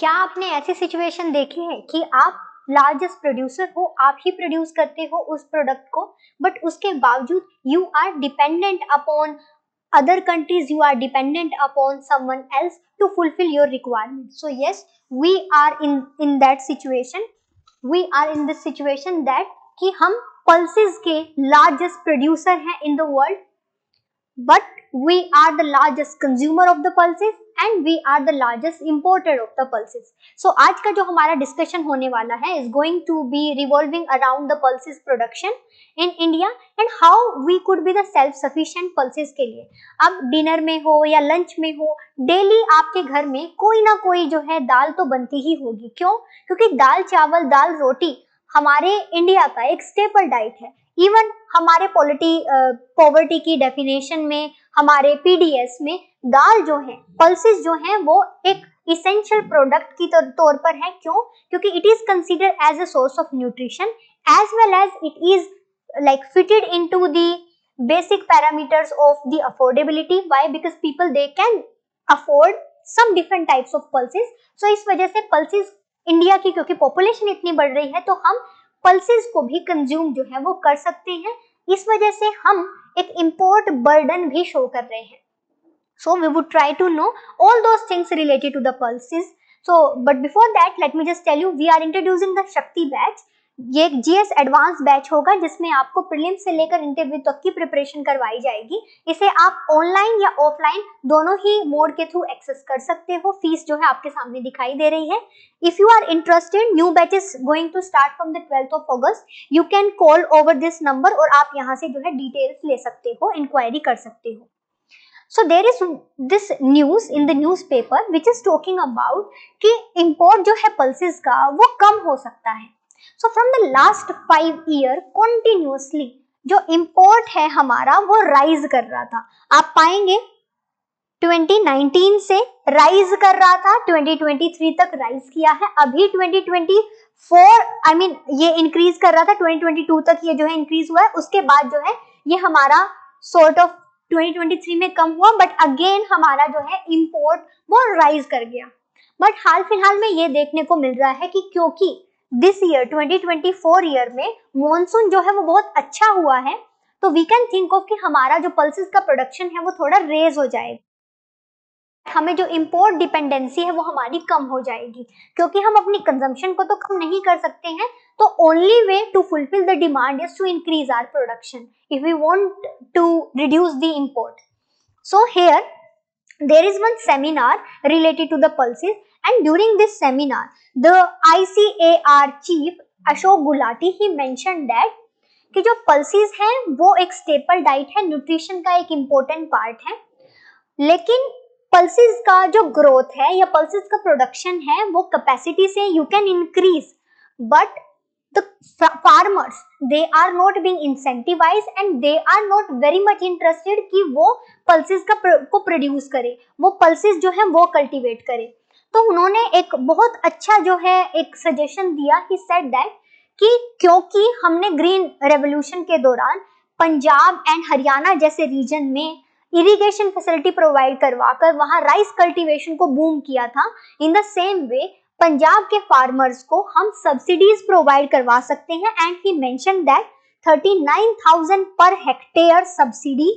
क्या आपने ऐसी सिचुएशन देखी है कि आप लार्जेस्ट प्रोड्यूसर हो, आप ही प्रोड्यूस करते हो उस प्रोडक्ट को, बट उसके बावजूद you are dependent upon other countries, you are dependent upon someone else to fulfill your requirements. So yes, we are in that situation, we are in this situation that कि हम pulses के largest producer हैं in the world, but we are the largest consumer of the pulses and we are the largest importer of the pulses. So आज का जो हमारा discussion होने वाला है is going to be revolving around the pulses production in India and how we could be the self sufficient pulses के लिए. अब dinner में हो या lunch में हो, daily आपके घर में कोई ना कोई जो है दाल तो बनती ही होगी. क्यों? क्योंकि दाल चावल दाल रोटी हमारे इंडिया का एक स्टेपल डाइट है. इवन हमारे पॉवर्टी की डेफिनेशन में, हमारे पीडीएस में दाल जो है, पल्सेस जो हैं, वो एक इसेंशियल प्रोडक्ट की तौर पर है. क्यों? क्योंकि it is considered as a source of nutrition as well as it is like fitted into the basic parameters of the affordability. Why? Because people they can afford some different types of pulses. So इस वजह से pulses India की क्योंकि population इतनी बढ़ रही है तो हम पल्सेस को भी कंज्यूम जो है वो कर सकते हैं. इस वजह से हम एक इंपोर्ट बर्डन भी शो कर रहे हैं. So we would try to know all those things related to the pulses. So but before that let me just tell you we are introducing the Shakti batch. ये एक GS advance batch होगा जिसमें आपको prelim से लेकर interview तक की preparation करवाई जाएगी. इसे आप ऑनलाइन या ऑफलाइन दोनों ही मोड के थ्रू एक्सेस कर सकते हो. फीस जो है आपके सामने दिखाई दे रही है. If you are interested, new batch is going to start from the 12th of August. You can call over this number और आप यहाँ से जो है डिटेल्स ले सकते हो, इंक्वायरी कर सकते हो. So there is this news in the newspaper which is talking about कि import जो है pulses का वो कम हो सकता है. So from the last 5 year continuously जो import है हमारा वो rise कर रहा था. आप पाएंगे 2019 से rise कर रहा था, 2023 तक rise किया है, अभी 2024 ये increase कर रहा था, 2022 तक ये जो है increase हुआ है. उसके बाद जो है ये हमारा sort of 2023 में कम हुआ, बट अगेन हमारा जो है इंपोर्ट वो राइज कर गया. बट हाल फिलहाल में ये देखने को मिल रहा है कि क्योंकि दिस ईयर 2024 ईयर में मॉनसून जो है वो बहुत अच्छा हुआ है, तो वी कैन थिंक ऑफ कि हमारा जो पल्सेस का प्रोडक्शन है वो थोड़ा रेज हो जाएगा. हमें जो इंपोर्ट डिपेंडेंसी है वो हमारी कम हो जाएगी, क्योंकि हम अपनी कंजम्पशन को तो कम नहीं कर सकते हैं. तो only way to fulfil the demand is to increase our production if we want to reduce the import. So here there is one seminar related to the pulses, and during this seminar the ICAR chief Ashok Gulati he mentioned that कि जो pulses हैं वो एक staple diet है, nutrition का एक important part है, लेकिन pulses का जो growth है या pulses का production है वो capacity से you can increase, but the farmers they are not being incentivized and they are not very much interested कि वो pulses को प्रोड्यूस करे, वो pulses जो है वो कल्टीवेट करे. तो उन्होंने एक बहुत अच्छा जो है एक सजेशन दिया. he said that कि क्योंकि हमने ग्रीन रेवोल्यूशन के दौरान पंजाब एंड हरियाणा जैसे रीजन में इरिगेशन फैसिलिटी प्रोवाइड करवाकर वहां राइस कल्टीवेशन को बूम किया था, in the same way Punjab के फार्मर्स को हम सब्सिडीज प्रोवाइड करवा सकते हैं. एंड ही मेंशन दैट 39,000 पर hectare subsidy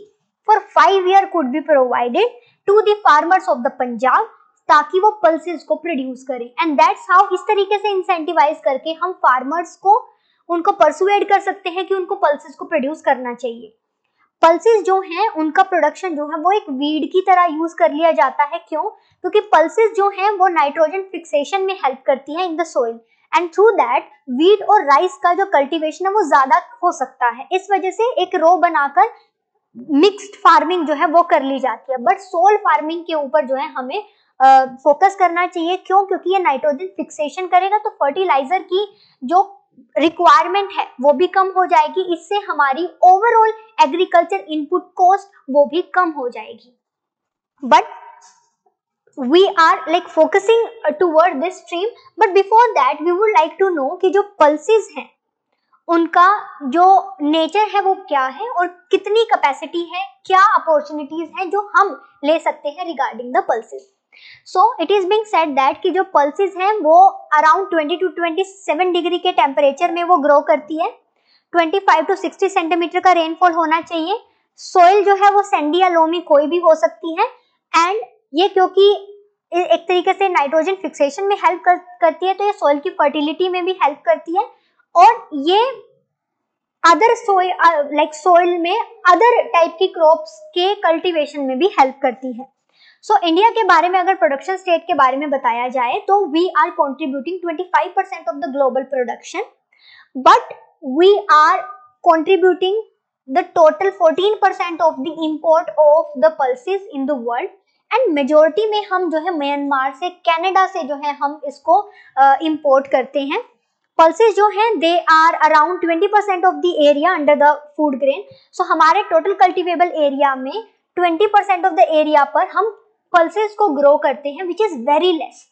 for 5 year could be provided to the farmers of the Punjab, ताकि वो पल्सेस को प्रोड्यूस करें. एंड दैट्स हाउ, इस तरीके से इंसेंटिवाइज करके हम फार्मर्स को उनको परसुएड कर सकते हैं कि उनको पल्सेस को प्रोड्यूस करना चाहिए. पल्सेस जो हैं उनका प्रोडक्शन जो है वो एक वीड की तरह यूज कर लिया जाता है. क्यों? क्योंकि पल्सेस जो हैं वो नाइट्रोजन फिक्सेशन में हेल्प करती हैं in the soil, and through that wheat और राइस का जो कल्टीवेशन है वो ज्यादा हो सकता है. इस वजह से एक रो बनाकर मिक्स्ड फार्मिंग जो है वो कर ली जाती है. बट सोल फार्मिंग के ऊपर जो है हमें फोकस करना चाहिए. क्यों? क्योंकि ये नाइट्रोजन फिक्सेशन करेगा तो फर्टिलाइजर की जो रिक्वायरमेंट है वो भी कम हो जाएगी. इससे हमारी ओवरऑल एग्रीकल्चर इनपुट कॉस्ट वो भी कम हो जाएगी. But we are like focusing toward this stream. But before that we would like to know कि जो पल्सेस हैं उनका जो नेचर है वो क्या है और कितनी कैपेसिटी है, क्या अपॉर्चुनिटीज हैं जो हम ले सकते हैं regarding the pulses. So it is being said that कि जो पल्सेस हैं वो अराउंड 20 to 27 डिग्री के टेम्परेचर में वो ग्रो करती है। 25 to 60 सेंटीमीटर का रेनफॉल होना चाहिए। सोइल जो है वो सैंडी या लोमी कोई भी हो सकती है। एंड ये क्योंकि एक तरीके से नाइट्रोजन फिक्सेशन में हेल्प करती है, तो ये सोइल की फर्टिलिटी में भी हेल्प करती है, और ये अदर सोइल लाइक सोइल में अदर टाइप की क्रॉप्स के कल्टीवेशन में भी हेल्प करती है। सो इंडिया के बारे में अगर प्रोडक्शन स्टेट के बारे में बताया जाए तो we are contributing 25% of the global production, but we are contributing the total 14% of the import of the pulses in the world. And majority में हम जो है म्यांमार से, कनाडा से जो है हम इसको इंपोर्ट करते हैं। पल्सेस जो हैं they are around 20% of the area under the food grain. So हमारे टोटल कल्टिवेबल एरिया में 20% ऑफ द एरिया पर हम पल्सेस को ग्रो करते हैं, which is very less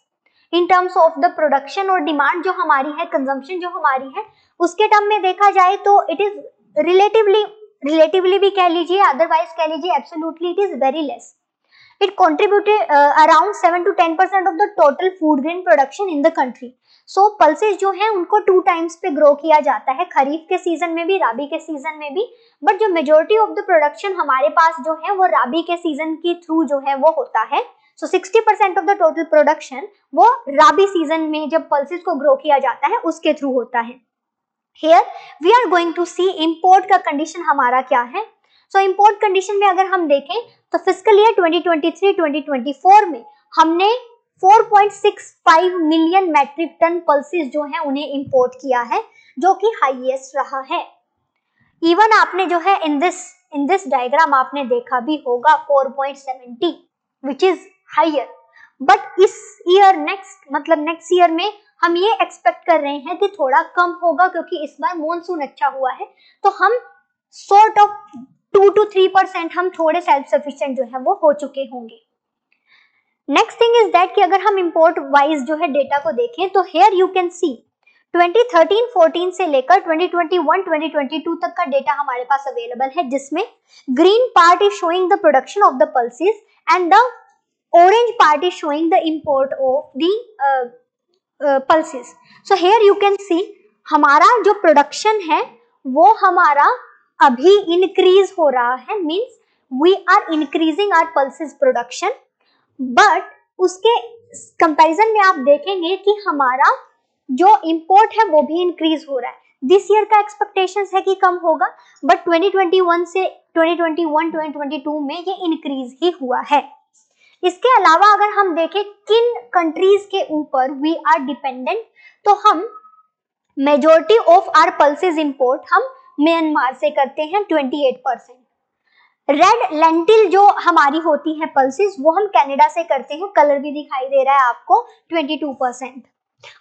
in terms of the production और डिमांड जो हमारी है, कंजम्पशन जो हमारी है, उसके टर्म में देखा जाए तो इट इज रिलेटिवली भी कह लीजिए, अदरवाइज कह लीजिए, absolutely it is very less. It contributed around 7 to 10% of the total food grain production in the country. So pulses जो हैं उनको 2 times पे grow किया जाता है, खरीफ के सीजन में भी, राबी के सीजन में भी, बट जो मेजोरिटी ऑफ द प्रोडक्शन हमारे पास जो है वो राबी के सीजन के थ्रू जो है वो होता है। So 60% of the total production वो राबी सीजन में जब पल्सेस को ग्रो किया जाता है उसके थ्रू होता है। Here we are going to see import का कंडीशन हमारा क्या है। सो इंपोर्ट कंडीशन में अगर हम देखें तो फिस्कल ईयर 2023-2024 में हमने 4.65 मिलियन मैट्रिक टन पल्सेस जो हैं उन्हें इंपोर्ट किया है, जो कि हाईएस्ट रहा है। इवन आपने जो है इन दिस डायग्राम आपने देखा भी होगा 4.70 विच इज हायर, बट इस ईयर नेक्स्ट ईयर में हम ये एक्सपेक्ट कर रहे हैं कि थोड़ा कम होगा, क्योंकि इस बार मॉनसून अच्छा हुआ है, तो हम सॉर्ट ऑफ 2 to 3% हम थोड़े सेल्फ सफिशिएंट जो है वो हो चुके होंगे। नेक्स्ट थिंग इज दैट कि अगर हम इंपोर्ट वाइज जो है डेटा को देखें तो हेयर यू कैन सी 2013-14 से लेकर 2021-2022 तक का डेटा हमारे पास अवेलेबल है, जिसमें green part is showing the production of the pulses and the orange part is showing the import of the pulses. So here you can see हमारा जो production है वो हमारा अभी इंक्रीज हो रहा है, means we are increasing our pulses production, but उसके कंपैरिजन में आप देखेंगे कि हमारा जो इंपोर्ट है वो भी इंक्रीज हो रहा है। दिस ईयर का एक्सपेक्टेशंस है कि कम होगा, बट 2021-2022 में ये इंक्रीज ही हुआ है। इसके अलावा अगर हम देखें किन कंट्रीज के ऊपर वी आर डिपेंडेंट, तो हम majority of our pulses import हम म्यांमार से करते हैं 28%। रेड लेंटिल जो हमारी होती है पल्सेस वो हम कनाडा से करते हैं, कलर भी दिखाई दे रहा है आपको, 22%।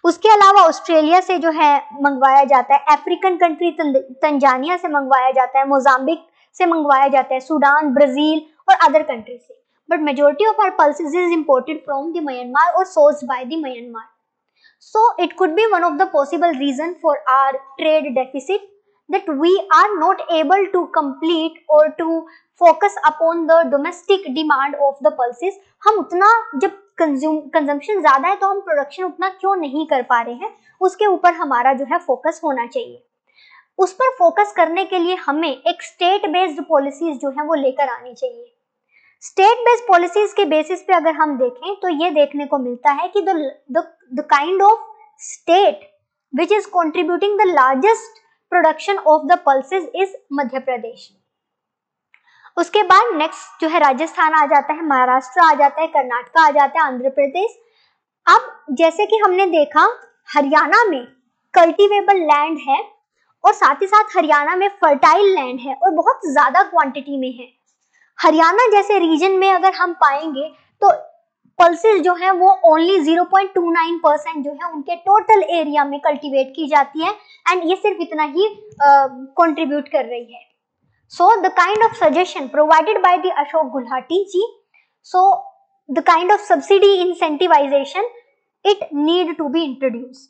उसके अलावा ऑस्ट्रेलिया से जो है मंगवाया जाता है, अफ्रीकन कंट्री तंजानिया से मंगवाया जाता है, मोजाम्बिक से मंगवाया जाता है, सूडान, ब्राजील और अदर कंट्री से, but majority of our pulses is imported from the Myanmar और sourced by the Myanmar. So it could be one of the possible reason for our trade deficit, that we are not able to complete or to focus upon the domestic demand of the pulses। हम उतना जब consumption ज्यादा है तो हम production उतना क्यों नहीं कर पा रहे हैं, उसके ऊपर हमारा जो है फोकस होना चाहिए। उस पर फोकस करने के लिए हमें एक स्टेट बेस्ड पॉलिसीज जो है वो लेकर आनी चाहिए। स्टेट बेस्ड पॉलिसीज के बेसिस पे अगर हम देखें तो ये देखने को मिलता है कि the kind of state which is contributing the largest production of the pulses is Madhya Pradesh. उसके बाद नेक्स्ट जो है राजस्थान आ जाता है, महाराष्ट्र आ जाता है, कर्नाटक आ जाता है, आंध्र प्रदेश। अब जैसे कि हमने देखा हरियाणा में कल्टीवेबल लैंड है और साथ ही साथ हरियाणा में फर्टाइल लैंड है और बहुत ज्यादा क्वांटिटी में है। हरियाणा जैसे रीजन में अगर हम पाएंगे तो पल्सेस जो है वो ओनली 0.29% जो है उनके टोटल एरिया में कल्टीवेट की जाती है, एंड ये सिर्फ इतना ही कंट्रीब्यूट कर रही है। So the kind of suggestion provided by the Ashok Gulati ji, so the kind of subsidy incentivisation it need to be introduce.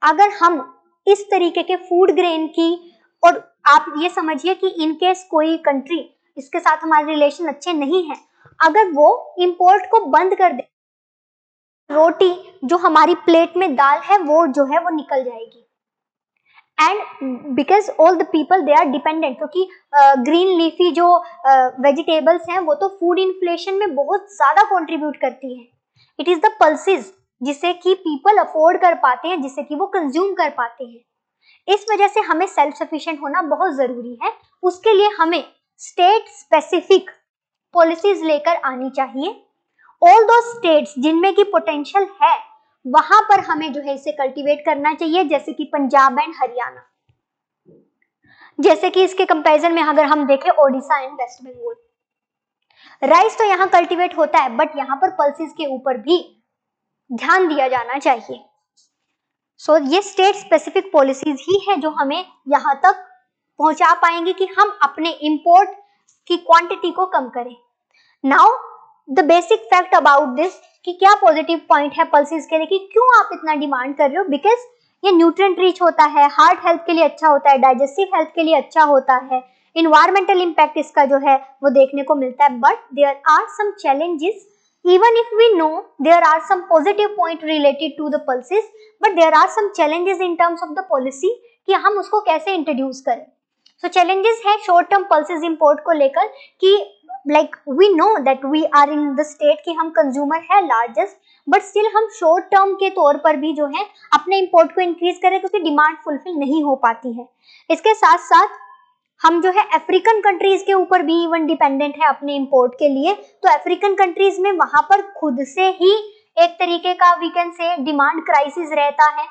अगर हम इस तरीके के फूड ग्रेन की, और आप ये समझिए कि इनकेस कोई कंट्री इसके साथ हमारे रिलेशन अच्छे नहीं है, अगर वो इंपोर्ट को बंद कर दे रोटी जो हमारी प्लेट में दाल है वो जो है वो निकल जाएगी। And because all the people they are dependent, क्योंकि ग्रीन लीफी जो वेजिटेबल्स हैं वो तो फूड इन्फ्लेशन में बहुत ज्यादा कंट्रीब्यूट करती हैं। इट इज द पल्सेस जिसे कि पीपल अफोर्ड कर पाते हैं, जिसे कि वो कंज्यूम कर पाते हैं। इस वजह से हमें सेल्फ सफिशिएंट होना बहुत जरूरी है। उसके लिए हमें स्टेट स्पेसिफिक पॉलिसीज लेकर आनी चाहिए। ऑल दो स्टेट्स जिनमें की पोटेंशियल है वहां पर हमें जो है इसे कल्टीवेट करना चाहिए, जैसे कि पंजाब एंड हरियाणा। जैसे कि इसके कंपैरिजन में अगर हम देखें ओडिशा एंड वेस्ट बंगाल। राइस तो यहाँ कल्टीवेट होता है, बट यहाँ पर पल्सेस के ऊपर भी ध्यान दिया जाना चाहिए। सो ये स्टेट स्पेसिफिक पॉलिसीज ही है जो हमें यहाँ तक पहुंचा पाएंगे कि हम अपने इंपोर्ट की क्वांटिटी को कम करें। Now the basic fact about this कि क्या पॉजिटिव पॉइंट है पल्सेस के लिए, कि क्यों आप इतना डिमांड कर रहे हो। बिकॉज ये न्यूट्रिएंट रिच होता है, हार्ट हेल्थ के लिए अच्छा होता है, डाइजेस्टिव हेल्थ के लिए अच्छा होता है, इन्वायरमेंटल इम्पैक्ट इसका जो है वो देखने को मिलता है। But there are some challenges, even if we know there are some positive point related to the pulses, but there are some challenges in terms of the policy कि हम उसको कैसे इंट्रोड्यूस करें। So challenges है short term pulses import को लेकर कि like we know that we are in the state कि हम कंज्यूमर है लार्जेस्ट, बट स्टिल हम शॉर्ट टर्म के तौर पर भी जो है अपने इंपोर्ट को इंक्रीज करें क्योंकि डिमांड फुलफिल नहीं हो पाती है। इसके साथ साथ हम जो है अफ्रीकन कंट्रीज के ऊपर भी इवन डिपेंडेंट है अपने इंपोर्ट के लिए। तो अफ्रीकन कंट्रीज में वहां पर खुद से ही एक तरीके का वी कैन से डिमांड क्राइसिस रहता है,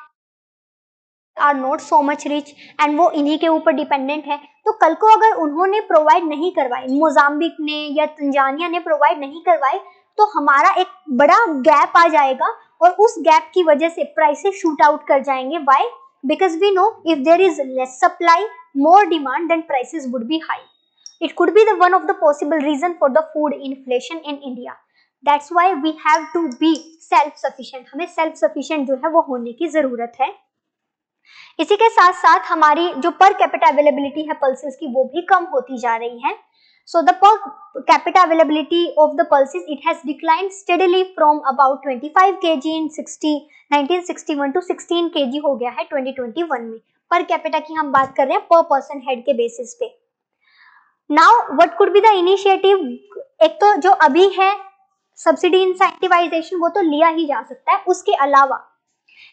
are not so much rich, and वो इन्हीं के ऊपर डिपेंडेंट है। तो कल को अगर उन्होंने प्रोवाइड नहीं करवाए, मोजाम्बिक ने या तंजानिया ने प्रोवाइड नहीं करवाए, तो हमारा एक बड़ा गैप आ जाएगा और उस गैप की वजह से प्राइसेस शूट आउट कर जाएंगे। Why? Because we know if there is less supply, more demand, then prices would be high. It could be the one of the possible reason for the food inflation in India. That's why we have to be self-sufficient. हमें self-sufficient जो है वो होने की जरूरत है। इसी के साथ साथ हमारी जो per capita availability है pulses की वो भी कम होती जा रही है। So the per capita availability of the pulses it has declined steadily from about 25 kg in 1961 to 16 kg हो गया है 2021 में। पर कैपिटा की हम बात कर रहे हैं पर पर्सन हेड के बेसिस पे। Now what could be the initiative, एक तो जो अभी है सब्सिडी इंसेंटिवाइजेशन वो तो लिया ही जा सकता है, उसके अलावा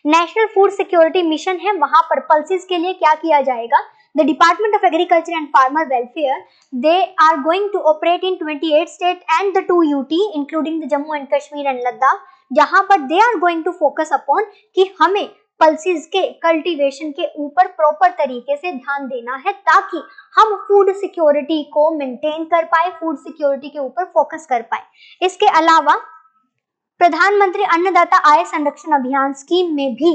नेशनल फूड सिक्योरिटी मिशन है, वहां पर पल्सेस के लिए क्या किया जाएगा। The department of agriculture and farmer welfare they are going to operate in 28 state and the 2 UT including the Jammu and Kashmir and Ladakh, जहां पर they are going to focus upon कि हमें पल्सेस के कल्टीवेशन के ऊपर प्रॉपर तरीके से ध्यान देना है ताकि हम फूड सिक्योरिटी को मेंटेन कर पाए, फूड सिक्योरिटी के ऊपर फोकस कर पाए। इसके अलावा प्रधानमंत्री अन्नदाता आय संरक्षण अभियान स्कीम में भी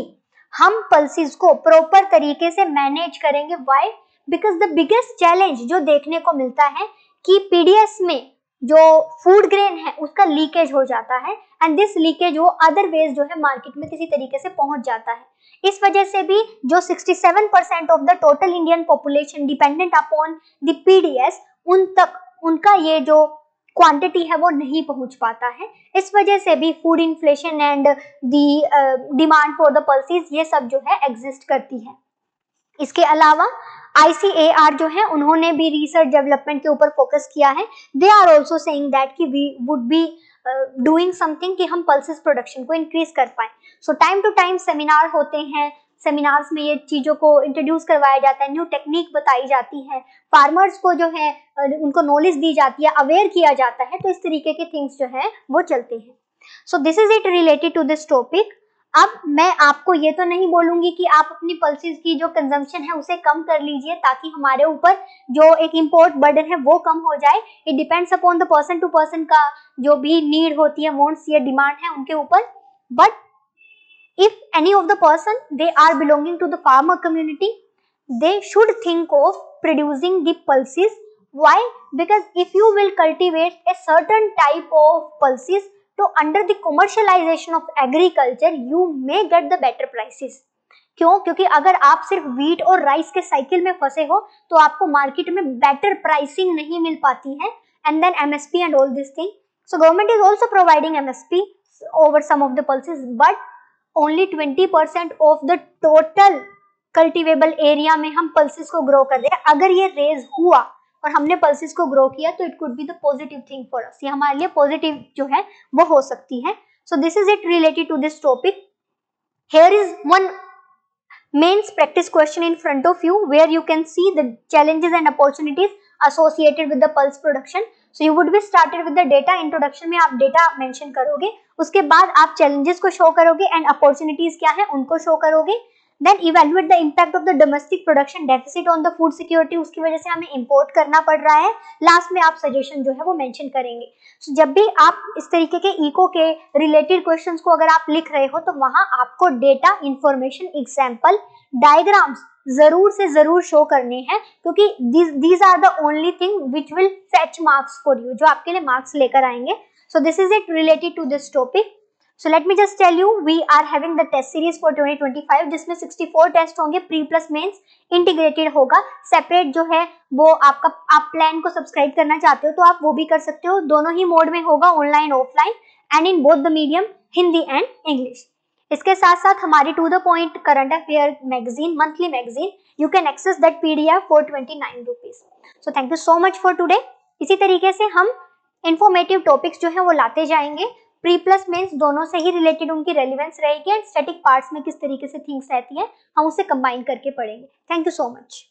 हम पल्सेस को प्रॉपर तरीके से मैनेज करेंगे। Why? Because the biggest challenge जो देखने को मिलता है कि पीडीएस में जो फूड ग्रेन है उसका लीकेज हो जाता है एंड दिस लीकेज वो अदर वेज जो है मार्केट में किसी तरीके से पहुंच जाता है। इस वजह से भी जो 67% of the total Indian population dependent upon the PDS, उन तक उनका ये जो क्वांटिटी है वो नहीं पहुंच पाता है। इस वजह से भी food inflation and the demand for the pulses ये सब जो है एग्जिस्ट करती है। इसके अलावा ICAR जो है उन्होंने भी रिसर्च डेवलपमेंट के ऊपर फोकस किया है। They are also saying that कि we would be doing something कि हम पल्सेस प्रोडक्शन को इंक्रीज कर पाए। So time to time seminar होते हैं, सेमिनार्स में ये चीजों को इंट्रोड्यूस करवाया जाता है, न्यू टेक्निक बताई जाती है, फार्मर्स को जो है उनको नॉलेज दी जाती है, अवेयर किया जाता है, तो इस तरीके के थिंग्स जो है वो चलते हैं। So this is it related to this topic. अब मैं आपको ये तो नहीं बोलूंगी कि आप अपनी पल्सेस की जो कंजम्पशन है उसे कम कर लीजिए ताकि हमारे ऊपर जो एक इंपोर्ट बर्डन है वो कम हो जाए। It depends upon the person to person का जो भी नीड होती है, वांट्स या डिमांड है उनके ऊपर। But if any of the person they are belonging to the farmer community, they should think of producing the pulses. Why? Because if you will cultivate a certain type of pulses, तो under the commercialization of agriculture you may get the better prices. क्यों? क्योंकि अगर आप सिर्फ wheat और rice के cycle में फंसे हो तो आपको मार्केट में बेटर प्राइसिंग नहीं मिल पाती है, and then MSP and all this thing. So government is also providing MSP over some of the pulses, but only 20% of the total cultivable area में हम pulses को grow कर रहे हैं. अगर ये raise हुआ और हमने pulses को grow किया तो it could be the positive thing for us. ये हमारे लिए positive जो है वो हो सकती है. So this is it related to this topic. Here is one mains practice question in front of you where you can see the challenges and opportunities associated with the pulse production. So you would be started with the data. Introduction में आप data mention करोगे, उसके बाद आप challenges को show करोगे and opportunities क्या है उनको show करोगे. Then evaluate the impact of the domestic production deficit on the food security. उसकी वजह से हमें import करना पड़ रहा है. Last में आप suggestion जो है वो mention करेंगे. So जब भी आप इस तरीके के इको के related questions को अगर आप लिख रहे हो तो वहां आपको data, information, example, diagrams जरूर से जरूर शो करने हैं, क्योंकि these are the only thing which will fetch marks for you, जो आपके लिए marks लेकर आएंगे. So this is it related to this topic. So let me just tell you, we are having the test series for 2025 जिसमें 64 test होंगे, pre plus mains integrated होगा. Separate जो है वो आपका, आप प्लान को सब्सक्राइब करना चाहते हो तो आप वो भी कर सकते हो. दोनों ही मोड में होगा, online offline, and in both the medium Hindi and English. इसके साथ साथ हमारी to the point current affair magazine, monthly magazine, you can access that PDF for 29 rupees. So thank you so much for today. इसी तरीके से हम informative topics जो है वो लाते जाएंगे. प्री प्लस मेंस दोनों से ही रिलेटेड उनकी रेलिवेंस रहेगी, एंड स्टैटिक पार्ट्स में किस तरीके से थिंग्स रहती हैं हम उसे कंबाइन करके पढ़ेंगे. Thank you so much.